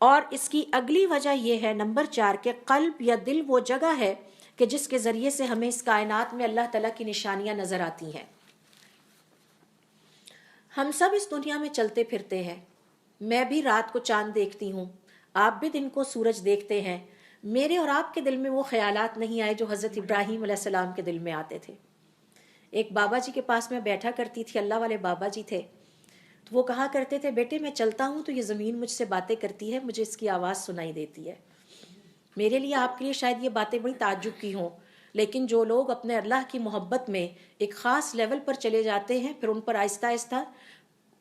اور اس کی اگلی وجہ یہ ہے نمبر 4 کہ قلب یا دل وہ جگہ ہے کہ جس کے ذریعے سے ہمیں اس کائنات میں اللہ تعالیٰ کی نشانیاں نظر آتی ہیں۔ ہم سب اس دنیا میں چلتے پھرتے ہیں، میں بھی رات کو چاند دیکھتی ہوں، آپ بھی دن کو سورج دیکھتے ہیں، میرے اور آپ کے دل میں وہ خیالات نہیں آئے جو حضرت ابراہیم علیہ السلام کے دل میں آتے تھے۔ ایک بابا جی کے پاس میں بیٹھا کرتی تھی، اللہ والے بابا جی تھے، تو وہ کہا کرتے تھے، بیٹے میں چلتا ہوں تو یہ زمین مجھ سے باتیں کرتی ہے، مجھے اس کی آواز سنائی دیتی ہے۔ میرے لیے، آپ کے لیے شاید یہ باتیں بڑی تعجب کی ہوں، لیکن جو لوگ اپنے اللہ کی محبت میں ایک خاص لیول پر چلے جاتے ہیں، پھر ان پر آہستہ آہستہ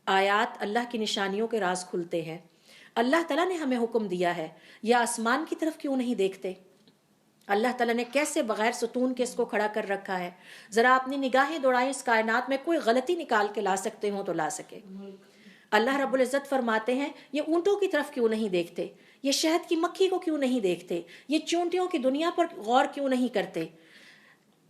آیات، اللہ کی نشانیوں کے راز کھلتے ہیں۔ اللہ تعالیٰ نے ہمیں حکم دیا ہے، یا آسمان کی طرف کیوں نہیں دیکھتے؟ اللہ تعالیٰ نے کیسے بغیر ستون کے اس کو کھڑا کر رکھا ہے، ذرا اپنی نگاہیں دوڑائیں اس کائنات میں، کوئی غلطی نکال کے لا سکتے ہوں تو لا سکے۔ اللہ رب العزت فرماتے ہیں، یہ اونٹوں کی طرف کیوں نہیں دیکھتے، یہ شہد کی مکھی کو کیوں نہیں دیکھتے، یہ چونٹیوں کی دنیا پر غور کیوں نہیں کرتے؟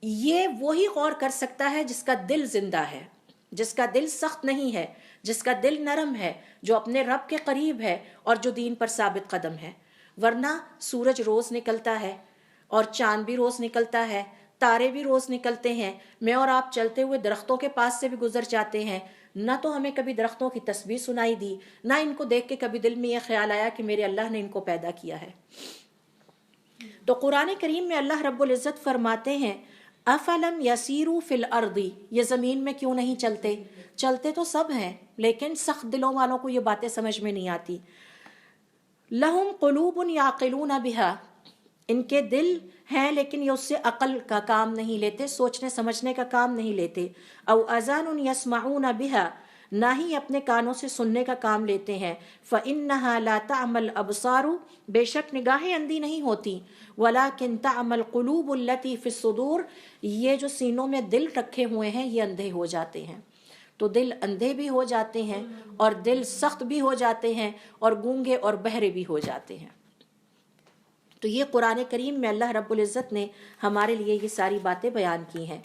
یہ وہی غور کر سکتا ہے جس کا دل زندہ ہے، جس کا دل سخت نہیں ہے، جس کا دل نرم ہے، جو اپنے رب کے قریب ہے اور جو دین پر ثابت قدم ہے۔ ورنہ سورج روز نکلتا ہے اور چاند بھی روز نکلتا ہے، تارے بھی روز نکلتے ہیں، میں اور آپ چلتے ہوئے درختوں کے پاس سے بھی گزر جاتے ہیں، نہ تو ہمیں کبھی درختوں کی تسبیح سنائی دی، نہ ان کو دیکھ کے کبھی دل میں یہ خیال آیا کہ میرے اللہ نے ان کو پیدا کیا ہے۔ تو قرآن کریم میں اللہ رب العزت فرماتے ہیں، افلم یسیروا فی الارض، یہ زمین میں کیوں نہیں چلتے؟ چلتے تو سب ہیں، لیکن سخت دلوں والوں کو یہ باتیں سمجھ میں نہیں آتی۔ لہم قلوب یعقلون بہا، ان کے دل ہیں لیکن یہ اس سے عقل کا کام نہیں لیتے، سوچنے سمجھنے کا کام نہیں لیتے۔ او اذان یسمعون بہا، نہ ہی اپنے کانوں سے سننے کا کام لیتے ہیں۔ فإنها لا تعمى الابصار، بے شک نگاہیں اندھی نہیں ہوتی، ولكن تعمى القلوب التي في الصدور، یہ جو سینوں میں دل رکھے ہوئے ہیں یہ اندھے ہو جاتے ہیں۔ تو دل اندھے بھی ہو جاتے ہیں اور دل سخت بھی ہو جاتے ہیں اور گونگے اور بہرے بھی ہو جاتے ہیں۔ تو یہ قرآن کریم میں اللہ رب العزت نے ہمارے لیے یہ ساری باتیں بیان کی ہیں۔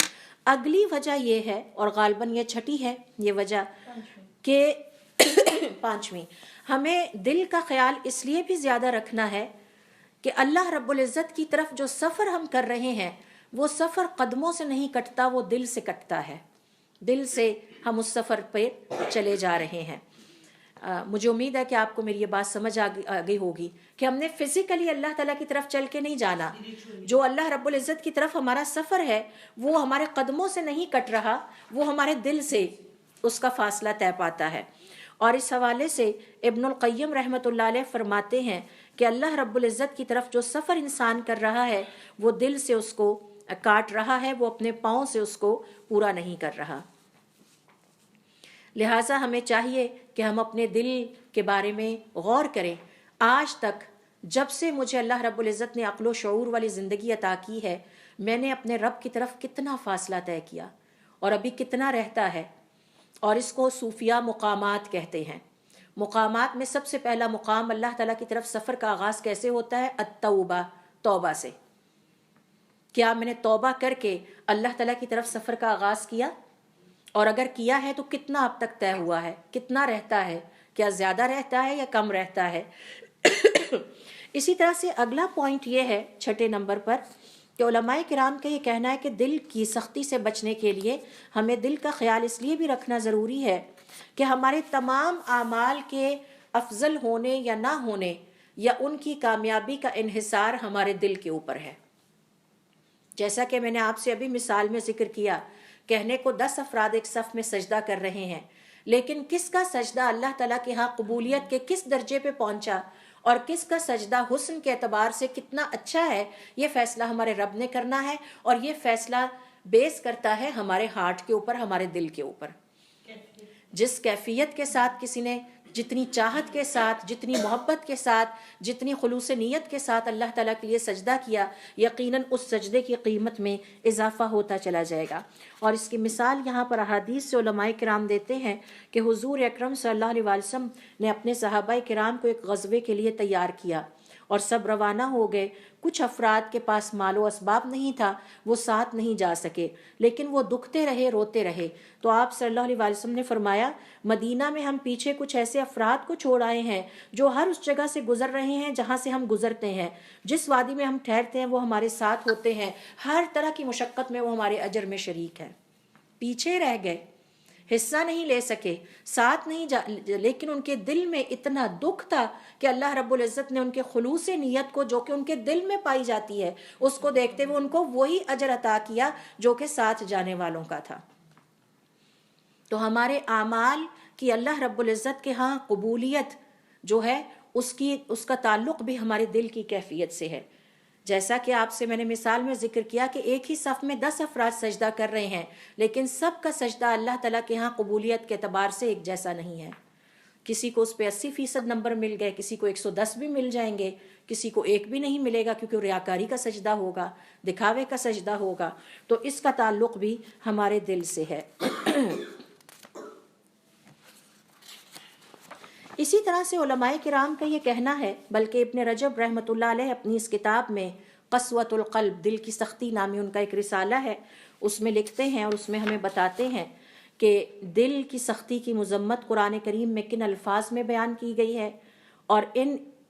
اگلی وجہ یہ ہے، اور غالباً یہ چھٹی ہے یہ وجہ، کہ پانچویں، ہمیں دل کا خیال اس لیے بھی زیادہ رکھنا ہے کہ اللہ رب العزت کی طرف جو سفر ہم کر رہے ہیں وہ سفر قدموں سے نہیں کٹتا، وہ دل سے کٹتا ہے، دل سے ہم اس سفر پہ چلے جا رہے ہیں۔ مجھے امید ہے کہ آپ کو میری یہ بات سمجھ آ گئی ہوگی کہ ہم نے فزیکلی اللہ تعالیٰ کی طرف چل کے نہیں جانا، جو اللہ رب العزت کی طرف ہمارا سفر ہے وہ ہمارے قدموں سے نہیں کٹ رہا، وہ ہمارے دل سے اس کا فاصلہ طے پاتا ہے۔ اور اس حوالے سے ابن القیم رحمۃ اللہ علیہ فرماتے ہیں کہ اللہ رب العزت کی طرف جو سفر انسان کر رہا ہے وہ دل سے اس کو کاٹ رہا ہے، وہ اپنے پاؤں سے اس کو پورا نہیں کر رہا۔ لہٰذا ہمیں چاہیے کہ ہم اپنے دل کے بارے میں غور کریں۔ آج تک جب سے مجھے اللہ رب العزت نے عقل و شعور والی زندگی عطا کی ہے، میں نے اپنے رب کی طرف کتنا فاصلہ طے کیا اور ابھی کتنا رہتا ہے۔ اور اس کو صوفیہ مقامات کہتے ہیں۔ مقامات میں سب سے پہلا مقام اللہ تعالیٰ کی طرف سفر کا آغاز کیسے ہوتا ہے؟ التوبہ، توبہ سے۔ کیا میں نے توبہ کر کے اللہ تعالیٰ کی طرف سفر کا آغاز کیا؟ اور اگر کیا ہے تو کتنا اب تک طے ہوا ہے، کتنا رہتا ہے، کیا زیادہ رہتا ہے یا کم رہتا ہے؟ اسی طرح سے اگلا پوائنٹ یہ ہے چھٹے نمبر پر کہ علماء کرام کا یہ کہنا ہے کہ دل کی سختی سے بچنے کے لیے ہمیں دل کا خیال اس لیے بھی رکھنا ضروری ہے کہ ہمارے تمام اعمال کے افضل ہونے یا نہ ہونے یا ان کی کامیابی کا انحصار ہمارے دل کے اوپر ہے. جیسا کہ میں نے آپ سے ابھی مثال میں ذکر کیا، کہنے کو 10 افراد ایک صف میں سجدہ کر رہے ہیں، لیکن کس کا سجدہ اللہ تعالیٰ کے ہاں قبولیت کے کس درجے پہ پہنچا اور کس کا سجدہ حسن کے اعتبار سے کتنا اچھا ہے، یہ فیصلہ ہمارے رب نے کرنا ہے. اور یہ فیصلہ بیس کرتا ہے ہمارے ہارٹ کے اوپر، ہمارے دل کے اوپر. جس کیفیت کے ساتھ کسی نے، جتنی چاہت کے ساتھ، جتنی محبت کے ساتھ، جتنی خلوص نیت کے ساتھ اللہ تعالیٰ کے لیے سجدہ کیا، یقیناً اس سجدے کی قیمت میں اضافہ ہوتا چلا جائے گا. اور اس کی مثال یہاں پر احادیث سے علماء کرام دیتے ہیں کہ حضور اکرم صلی اللہ علیہ وسلم نے اپنے صحابہ کرام کو ایک غزوے کے لیے تیار کیا اور سب روانہ ہو گئے. کچھ افراد کے پاس مال و اسباب نہیں تھا، وہ ساتھ نہیں جا سکے، لیکن وہ دکھتے رہے، روتے رہے. تو آپ صلی اللہ علیہ وسلم نے فرمایا مدینہ میں ہم پیچھے کچھ ایسے افراد کو چھوڑ آئے ہیں جو ہر اس جگہ سے گزر رہے ہیں جہاں سے ہم گزرتے ہیں، جس وادی میں ہم ٹھہرتے ہیں وہ ہمارے ساتھ ہوتے ہیں، ہر طرح کی مشقت میں وہ ہمارے اجر میں شریک ہے. پیچھے رہ گئے، حصہ نہیں لے سکے، ساتھ نہیں لیکن ان کے دل میں اتنا دکھ تھا کہ اللہ رب العزت نے ان کے خلوص نیت کو، جو کہ ان کے دل میں پائی جاتی ہے، اس کو دیکھتے ہوئے ان کو وہی اجر عطا کیا جو کہ ساتھ جانے والوں کا تھا. تو ہمارے اعمال کی اللہ رب العزت کے ہاں قبولیت جو ہے اس کا تعلق بھی ہمارے دل کی کیفیت سے ہے. جیسا کہ آپ سے میں نے مثال میں ذکر کیا کہ ایک ہی صف میں 10 افراد سجدہ کر رہے ہیں، لیکن سب کا سجدہ اللہ تعالیٰ کے ہاں قبولیت کے اعتبار سے ایک جیسا نہیں ہے. کسی کو اس پہ 80% نمبر مل گئے، کسی کو 110 بھی مل جائیں گے، کسی کو ایک بھی نہیں ملے گا کیونکہ ریاکاری کا سجدہ ہوگا، دکھاوے کا سجدہ ہوگا. تو اس کا تعلق بھی ہمارے دل سے ہے. اسی طرح سے علماء کرام کا یہ کہنا ہے، بلکہ ابن رجب رحمۃ اللہ علیہ اپنی اس کتاب میں قسوۃ القلب، دل کی سختی نامی ان کا ایک رسالہ ہے، اس میں لکھتے ہیں اور اس میں ہمیں بتاتے ہیں کہ دل کی سختی کی مذمت قرآن کریم میں کن الفاظ میں بیان کی گئی ہے، اور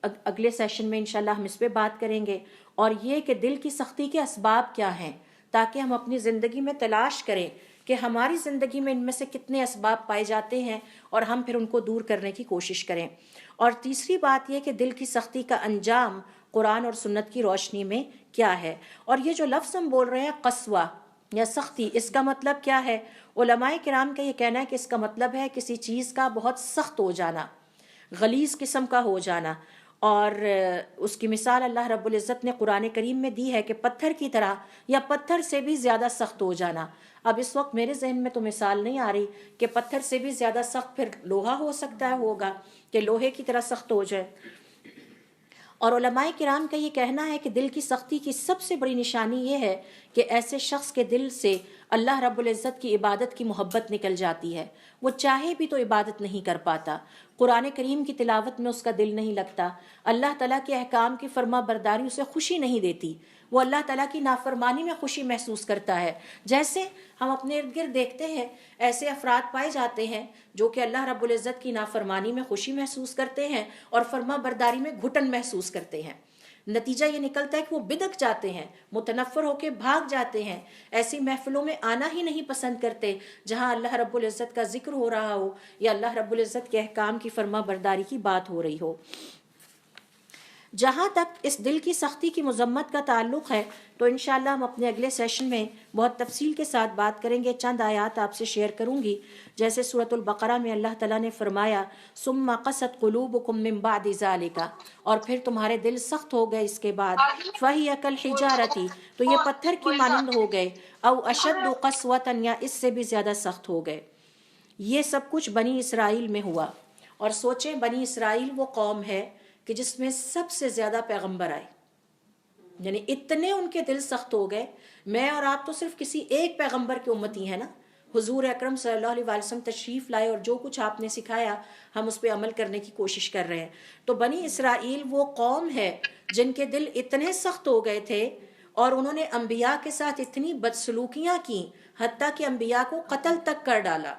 اگلے سیشن میں انشاءاللہ ہم اس پہ بات کریں گے. اور یہ کہ دل کی سختی کے اسباب کیا ہیں، تاکہ ہم اپنی زندگی میں تلاش کریں کہ ہماری زندگی میں ان میں سے کتنے اسباب پائے جاتے ہیں اور ہم پھر ان کو دور کرنے کی کوشش کریں. اور تیسری بات یہ کہ دل کی سختی کا انجام قرآن اور سنت کی روشنی میں کیا ہے. اور یہ جو لفظ ہم بول رہے ہیں قسوہ یا سختی، اس کا مطلب کیا ہے؟ علماء کرام کا یہ کہنا ہے کہ اس کا مطلب ہے کسی چیز کا بہت سخت ہو جانا، غلیظ قسم کا ہو جانا. اور اس کی مثال اللہ رب العزت نے قرآن کریم میں دی ہے کہ پتھر کی طرح یا پتھر سے بھی زیادہ سخت ہو جانا. اب اس وقت میرے ذہن میں تو مثال نہیں آ رہی کہ پتھر سے بھی زیادہ سخت پھر لوہا ہو سکتا ہے، ہوگا کہ لوہے کی طرح سخت ہو جائے. اور علماء کرام کا یہ کہنا ہے کہ دل کی سختی کی سب سے بڑی نشانی یہ ہے کہ ایسے شخص کے دل سے اللہ رب العزت کی عبادت کی محبت نکل جاتی ہے، وہ چاہے بھی تو عبادت نہیں کر پاتا، قرآن کریم کی تلاوت میں اس کا دل نہیں لگتا، اللہ تعالیٰ کے احکام کی فرما برداری اسے خوشی نہیں دیتی، وہ اللہ تعالیٰ کی نافرمانی میں خوشی محسوس کرتا ہے. جیسے ہم اپنے ارد گرد دیکھتے ہیں ایسے افراد پائے جاتے ہیں جو کہ اللہ رب العزت کی نافرمانی میں خوشی محسوس کرتے ہیں اور فرما برداری میں گھٹن محسوس کرتے ہیں. نتیجہ یہ نکلتا ہے کہ وہ بدک جاتے ہیں، متنفر ہو کے بھاگ جاتے ہیں، ایسی محفلوں میں آنا ہی نہیں پسند کرتے جہاں اللہ رب العزت کا ذکر ہو رہا ہو یا اللہ رب العزت کے احکام کی فرما برداری کی بات ہو رہی ہو. جہاں تک اس دل کی سختی کی مذمت کا تعلق ہے تو انشاءاللہ ہم اپنے اگلے سیشن میں بہت تفصیل کے ساتھ بات کریں گے. چند آیات آپ سے شیئر کروں گی. جیسے سورۃ البقرہ میں اللہ تعالیٰ نے فرمایا ثم قست قلوبکم من بعد ذالک، اور پھر تمہارے دل سخت ہو گئے اس کے بعد، فہی کالحجارۃ، تو یہ پتھر کی مانند ہو گئے، او اشد قسوۃ، یا اس سے بھی زیادہ سخت ہو گئے. یہ سب کچھ بنی اسرائیل میں ہوا. اور سوچیں بنی اسرائیل وہ قوم ہے کہ جس میں سب سے زیادہ پیغمبر آئے، یعنی اتنے ان کے دل سخت ہو گئے. میں اور آپ تو صرف کسی ایک پیغمبر کی امتی ہیں نا. حضور اکرم صلی اللہ علیہ وسلم تشریف لائے اور جو کچھ آپ نے سکھایا ہم اس پہ عمل کرنے کی کوشش کر رہے ہیں. تو بنی اسرائیل وہ قوم ہے جن کے دل اتنے سخت ہو گئے تھے اور انہوں نے انبیاء کے ساتھ اتنی بدسلوکیاں کی، حتیٰ کہ انبیاء کو قتل تک کر ڈالا.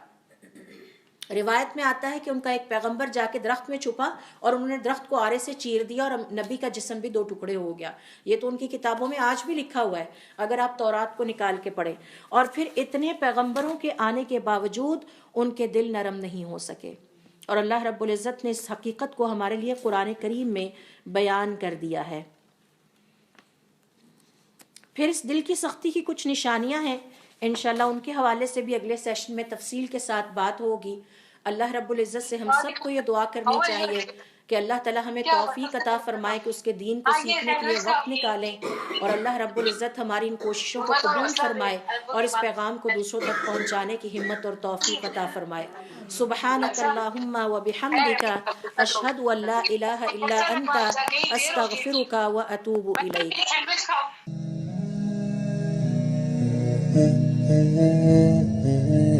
روایت میں آتا ہے کہ ان کا ایک پیغمبر جا کے درخت میں چھپا اور انہوں نے درخت کو آرے سے چیر دیا اور نبی کا جسم بھی 2 ٹکڑے ہو گیا. یہ تو ان کی کتابوں میں آج بھی لکھا ہوا ہے اگر آپ تورات کو نکال کے پڑھیں. اور پھر اتنے پیغمبروں کے آنے کے باوجود ان کے دل نرم نہیں ہو سکے، اور اللہ رب العزت نے اس حقیقت کو ہمارے لیے قرآن کریم میں بیان کر دیا ہے. پھر اس دل کی سختی کی کچھ نشانیاں ہیں، انشاءاللہ ان کے حوالے سے بھی اگلے سیشن میں تفصیل کے ساتھ بات ہوگی. اللہ رب العزت سے ہم سب کو یہ دعا کرنی چاہیے کہ اللہ تعالی ہمیں توفیق عطا فرمائے کہ اس کے دین کو سیکھنے کے لیے وقت نکالیں، اور اللہ رب العزت ہماری ان کوششوں کو قبول فرمائے اور اس پیغام کو دوسروں تک پہنچانے کی ہمت اور توفیق عطا فرمائے. سبحانک اللہم و بحمدک اشہد ان لا الہ الا انت استغفرک و اتوب الیک. Mm-hmm.